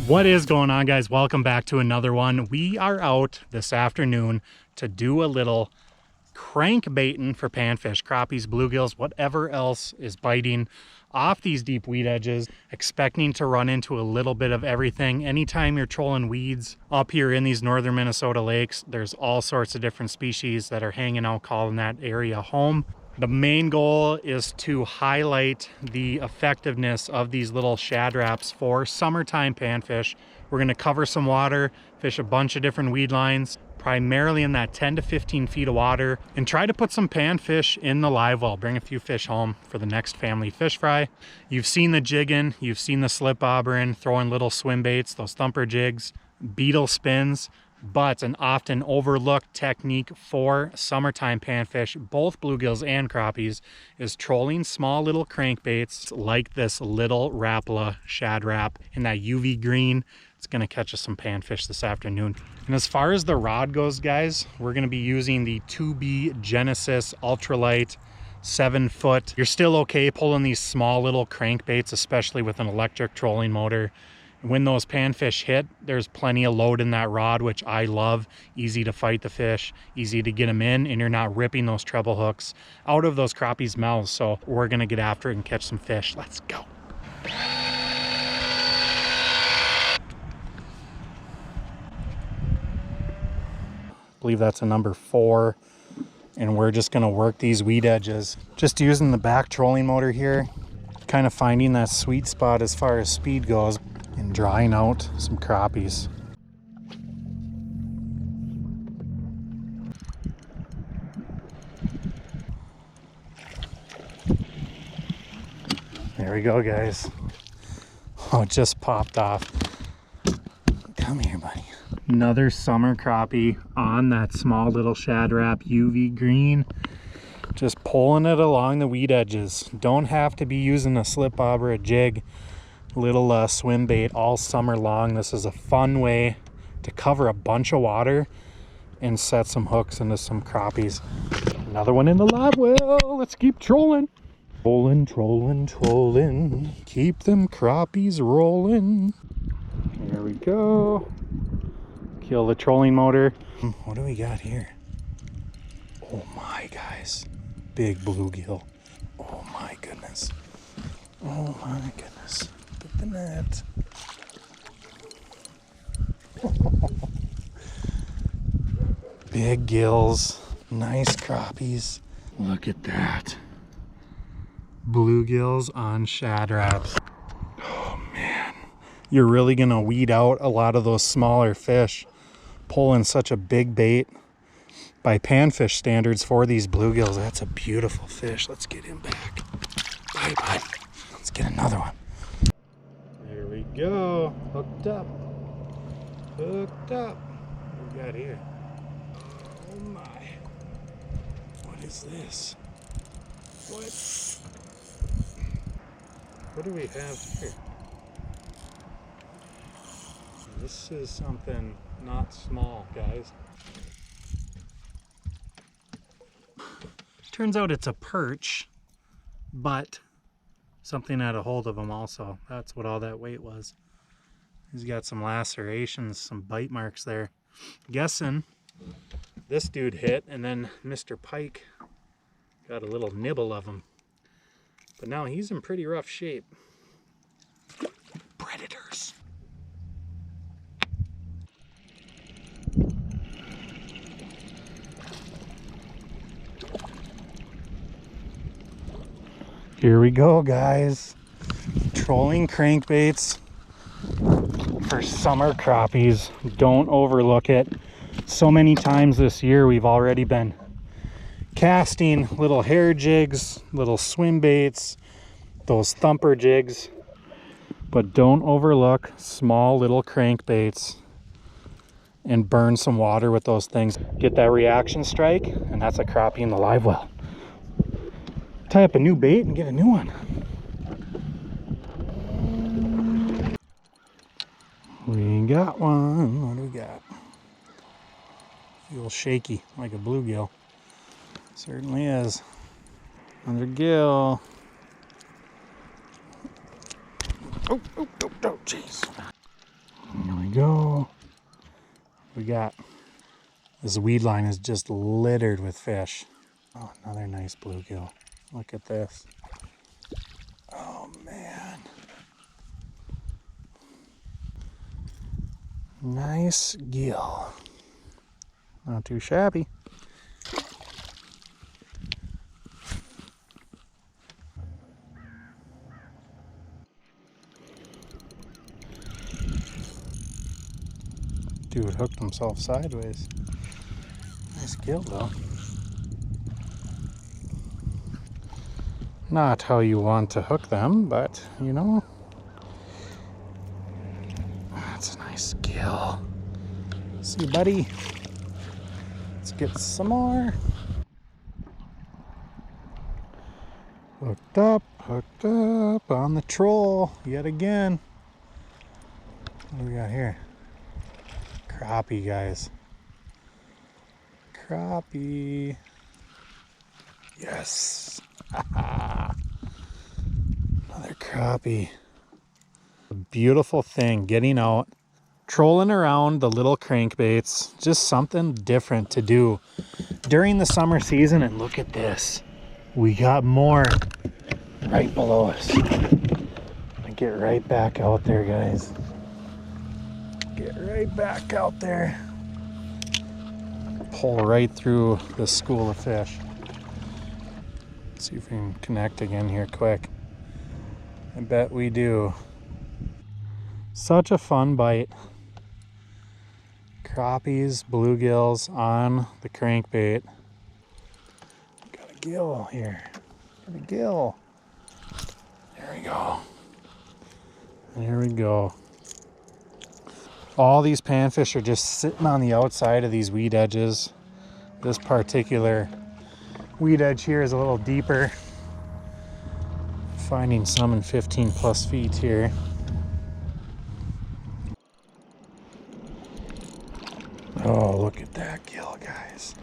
What is going on, guys? Welcome back to another one. We are out this afternoon to do a little crankbaiting for panfish, crappies, bluegills, whatever else is biting off these deep weed edges, expecting to run into a little bit of everything. Anytime you're trolling weeds up here in these northern Minnesota lakes, there's all sorts of different species that are hanging out, calling that area home. The main goal is to highlight the effectiveness of these little shad wraps for summertime panfish. We're going to cover some water, fish a bunch of different weed lines, primarily in that 10 to 15 feet of water, and try to put some panfish in the live well. Bring a few fish home for the next family fish fry. You've seen the jigging, you've seen the slip bobbering, throwing little swim baits, those thumper jigs, beetle spins. But an often overlooked technique for summertime panfish, both bluegills and crappies, is trolling small little crankbaits like this little Rapala shad wrap in that UV green. It's going to catch us some panfish this afternoon. And as far as the rod goes, guys, we're going to be using the 2B Genesis Ultralight 7-foot. You're still okay pulling these small little crankbaits, especially with an electric trolling motor. When those panfish hit, there's plenty of load in that rod, which I love. Easy to fight the fish, easy to get them in, and you're not ripping those treble hooks out of those crappies' mouths. So we're gonna get after it and catch some fish. Let's go. I believe that's a number 4. And we're just gonna work these weed edges. Just using the back trolling motor here, kind of finding that sweet spot as far as speed goes, and drying out some crappies. There we go, guys. Oh, it just popped off. Come here, buddy. Another summer crappie on that small little shad wrap UV green. Just pulling it along the weed edges. Don't have to be using a slip bob or a jig. Little swim bait all summer long. This is a fun way to cover a bunch of water and set some hooks into some crappies. Another one in the live well. Let's keep trolling. Trolling, trolling, trolling. Keep them crappies rolling. There we go. Kill the trolling motor. What do we got here? Oh my, guys. Big bluegill. Oh my goodness. Oh my goodness. The net. Big gills, nice crappies. Look at that. Bluegills on shad wraps. Oh man, you're really gonna weed out a lot of those smaller fish pulling such a big bait by panfish standards for these bluegills. That's a beautiful fish. Let's get him back. Bye bye. Let's get another one. There we go. Hooked up. Hooked up. What do we got here? Oh my. What is this? What do we have here? This is something not small, guys. Turns out it's a perch, but something had a hold of him also. That's what all that weight was. He's got some lacerations, some bite marks there. Guessing this dude hit, and then Mr. Pike got a little nibble of him. But now he's in pretty rough shape. Predators. Here we go, guys. Trolling crankbaits for summer crappies. Don't overlook it. So many times this year we've already been casting little hair jigs, little swim baits, those thumper jigs. But don't overlook small little crankbaits and burn some water with those things. Get that reaction strike, and that's a crappie in the live well. Tie up a new bait and get a new one. We got one. What do we got? Feels shaky like a bluegill. Certainly is. Another gill. Oh, jeez. we go. We got, this weed line is just littered with fish. Oh, another nice bluegill. Look at this. Oh man. Nice gill. Not too shabby. Dude hooked himself sideways. Nice gill though. Not how you want to hook them, but you know. That's a nice gill. See, buddy. Let's get some more. Hooked up on the troll yet again. What do we got here? Crappie, guys. Crappie. Yes. Another crappie. A beautiful thing, getting out, trolling around the little crankbaits. Just something different to do during the summer season. And look at this. We got more right below us. I get right back out there, guys. Get right back out there. Pull right through this school of fish. See if we can connect again here quick. I bet we do. Such a fun bite. Crappies, bluegills on the crankbait. Got a gill here. Got a gill. There we go. There we go. All these panfish are just sitting on the outside of these weed edges. This particular weed edge here is a little deeper. Finding some in 15 plus feet here. Oh, look at that gill, guys.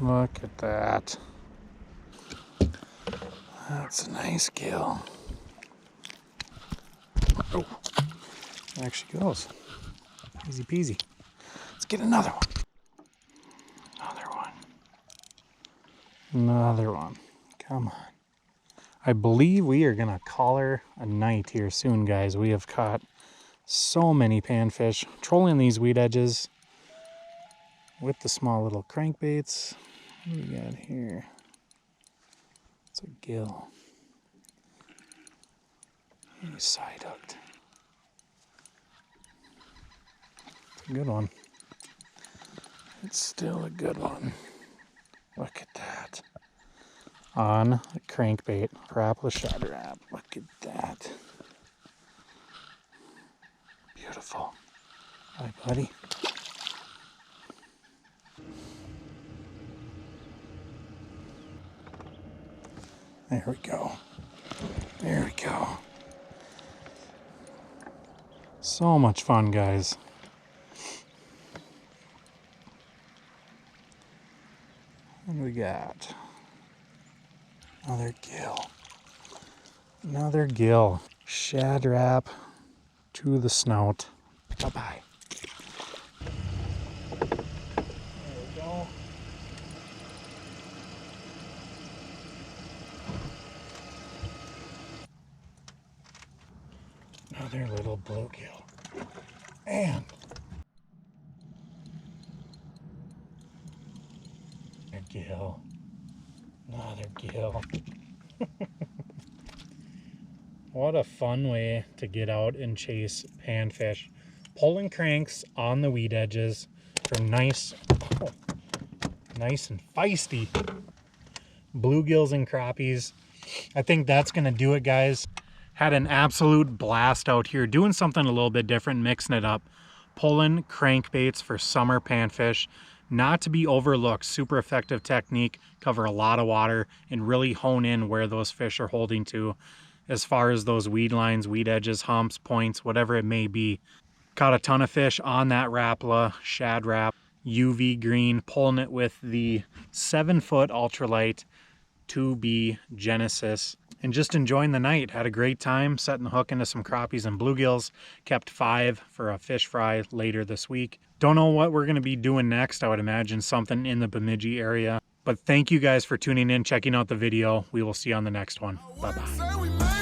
Look at that. That's a nice gill. Oh, it actually goes. Easy peasy. Let's get another one. Another one. Another one. Come on. I believe we are gonna call her a night here soon, guys. We have caught so many panfish trolling these weed edges with the small little crankbaits. What do we got here? It's a gill. He's side hooked. It's a good one. It's still a good one. Look at that. On a crankbait, Rapala shad wrap. Look at that. Beautiful. Hi, buddy. There we go. There we go. So much fun, guys. What do we got? Another gill. Another gill. Shad wrap to the snout. Bye-bye. There we go. Another little bluegill. And a gill. Another gill. What a fun way to get out and chase panfish. Pulling cranks on the weed edges for nice and feisty bluegills and crappies. I think that's gonna do it, guys. Had an absolute blast out here doing something a little bit different, mixing it up. Pulling crankbaits for summer panfish. Not to be overlooked. Super effective technique. Cover a lot of water and really hone in where those fish are holding to as far as those weed lines, weed edges, humps, points, whatever it may be. Caught a ton of fish on that Rapala shad wrap, UV green, pulling it with the 7-foot ultralight 2B Genesis. and just enjoying the night. Had a great time setting the hook into some crappies and bluegills. Kept 5 for a fish fry later this week. Don't know what we're going to be doing next. I would imagine something in the Bemidji area. But thank you guys for tuning in, checking out the video. We will see you on the next one. Bye-bye.